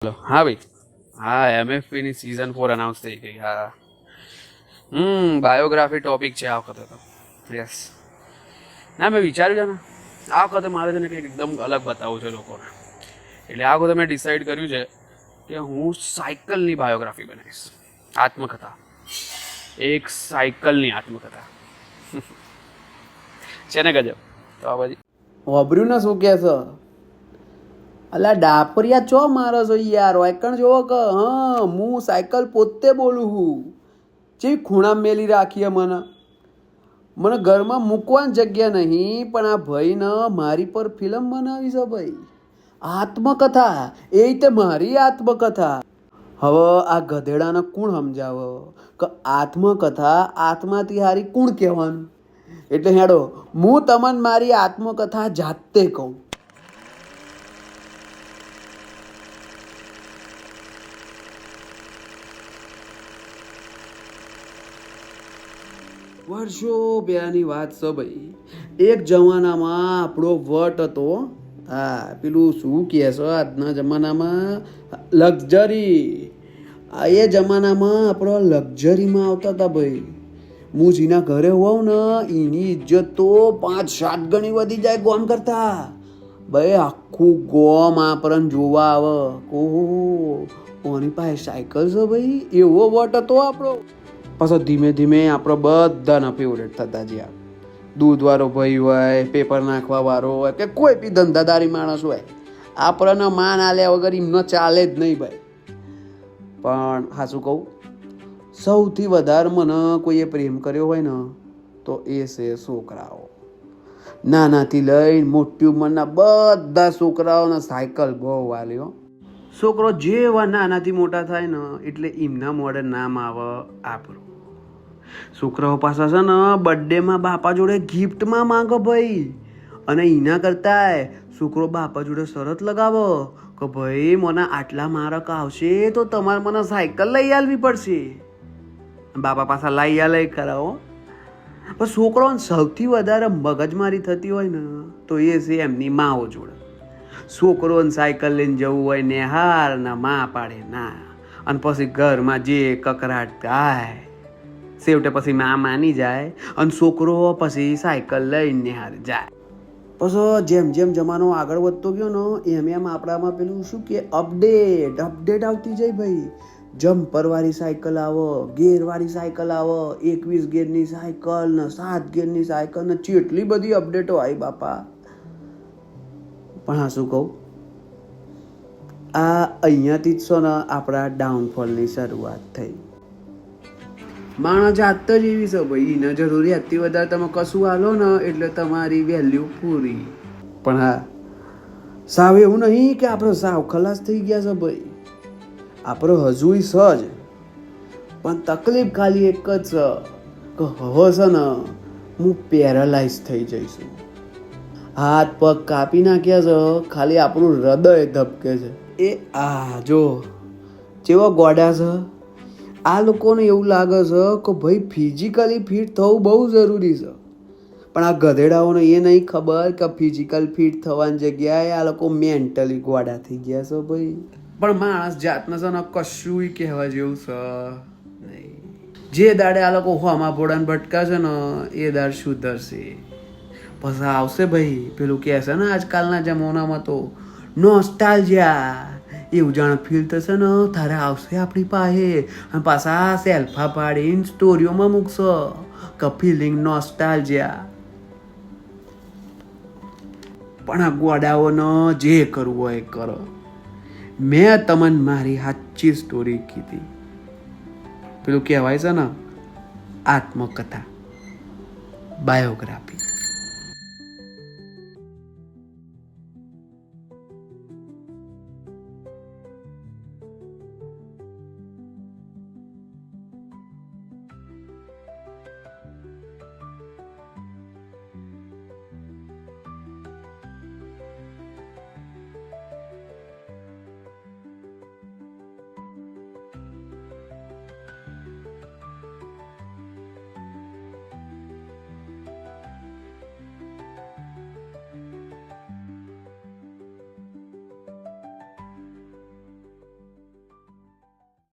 Hello હા ભાઈ. હા, એમએફપીની સીઝન 4 અનાઉન્સ થઈ ગઈ. હા, બાયોગ્રાફી ટોપિક છે આ વખતે તો. યસ. ના, મેં વિચાર્યું છે ને, આ વખતે મારે છે ને કંઈક એકદમ અલગ બતાવવું છે લોકોને. એટલે આ વખતે મેં ડિસાઈડ કર્યું છે કે હું સાયકલની બાયોગ્રાફી બનાવીશ. આત્મકથા. એક સાયકલની આત્મકથા છે ને ગજબ. તો આ બધી વાબર્યું ને શું કે છે? અલા ડાપરિયા ચો મારો છો યાર, વાયકણ જોવો કે હા હું સાયકલ પોતે બોલું હું. જેવી ખૂણા મેલી રાખીએ મને ઘરમાં મૂકવાની જગ્યા નહીં, પણ આ ભાઈને મારી પર ફિલ્મ બનાવી છે ભાઈ. આત્મકથા એ રીતે મારી આત્મકથા. હવે આ ગધેડાને કોણ સમજાવે કે આત્મકથા આત્માથી હારી કોણ કહેવાનું? એટલે હેડો હું તમને મારી આત્મકથા જાતે કહું. વર્ષો પહેલાની વાત છે ભાઈ. એક જમાનામાં આપણો વટ હતો. હા, પેલું શું કહે છે આજના જમાનામાં લક્ઝરી. એ જમાનામાં આપણો લક્ઝરીમાં આવતા હતા ભાઈ. હું જેના ઘરે હોઉં ને એની ઇજ્જત તો 5-7 ગણી વધી જાય ગોમ કરતા. ભાઈ આખું ગોમ આપણને જોવા આવે. ઓહો, કોની પાસે સાયકલ છે ભાઈ, એવો વટ હતો આપણો. પાછો ધીમે ધીમે આપણો બધાના ફેવરેટ થતા જ્યાં. દૂધવાળો ભાઈ હોય, પેપર નાખવા વાળો હોય, કે કોઈ બી ધંધાદારી માણસ હોય, આપણને માન આલ્યા વગર એમનો ચાલે જ નહીં ભાઈ. પણ હાચું કહું, સૌથી વધારે મને કોઈએ પ્રેમ કર્યો હોય ને તો એ છે છોકરાઓ. નાનાથી લઈને મોટી ઉંમરના બધા છોકરાઓને સાયકલ બહુ વાલ્યો. છોકરો જેવા નાનાથી મોટા થાય ને એટલે એમના મોડે નામ આવે આપણું. છોકરાઓ પાસે છે ને બર્થડેમાં બાપા જોડે ગિફ્ટમાં માંગો ભાઈ. અને એના કરતાંય છોકરો બાપા જોડે શરત લગાવો કે ભાઈ મને આટલા માર્ક આવશે તો તમારે મને સાયકલ લઈ આવવી પડશે. બાપા પાસે લઈ આલે ખરા. પણ છોકરાઓને સૌથી વધારે મગજમારી થતી હોય ને તો એ છે એમની માઓ જોડે. છોકરોને સાયકલ લઈને જવું હોય ને હાર ના માં પાડે ના, અને પછી ઘરમાં જે કકરાટ થાય છેવટે પછી માં માની જાય અને છોકરો પછી સાયકલ લઈને નિહાર જાય. પછી જેમ જેમ જમાનો આગળ વધતો ગયો ને એમ એમ આપણામાં પેલું શું કે અપડેટ આવતી જાય ભાઈ. જમ્પરવાળી સાયકલ આવો, ગેરવાળી સાયકલ આવો, 21 ગેરની સાયકલ ને 7 ગેરની સાયકલ ને કેટલી બધી અપડેટો આવી બાપા. પણ હા શું કહું, આ અહીંયાથી જ છો ને આપણા ડાઉનફોલની શરૂઆત થઈ. માણસ જાત જ એવી છે ભાઈ, એને જરૂરિયાતથી વધારે તમે કશું આલો ને એટલે તમારી વેલ્યુ પૂરી. પણ હા, સાવ એવું નહીં કે આપણે સાવ ખલાસ થઈ ગયા છે ભાઈ. આપણે હજુય સજ, પણ તકલીફ ખાલી એક જ છે કે હવે છે ને હું પેરાલાઇઝ થઈ જઈશું. હાથ પગ કાપી નાખ્યા છે, ખાલી આપણું હૃદય ધબકે છે. એ આ જો જેવા ગોડા છે, આ લોકોને એવું લાગે છે કે ભાઈ ફિઝિકલી ફિટ થવું બહુ જરૂરી છે. પણ આ ગધેડાઓને એ નહીં ખબર કે ફિઝિકલ ફિટ થવાની જગ્યાએ આ લોકો મેન્ટલી ગોડા થઈ ગયા છે ભાઈ. પણ માણસ જાતને છે ને કશું કહેવા જેવું છે નહીં. જે દાડે આ લોકો હોમાં ભોળાને ભટકા છે ને એ દાડ સુધરશે. પછી આવશે ભાઈ પેલું કહે છે ને આજકાલના જમાનામાં તો નોસ્ટાલ્જિયા. એવું જાણે ફીલ થશે ને તારે આવશે આપણી પાસે અને પાછા સેલ્ફા પાડીને સ્ટોરીઓમાં મૂકશો કે ફિલિંગ નોસ્ટાલ્જિયા. પણ આ ગોડાઓને જે કરવું હોય એ કરો. મેં તમને મારી સાચી સ્ટોરી કીધી. પેલું કહેવાય છે ને આત્મકથા, બાયોગ્રાફી.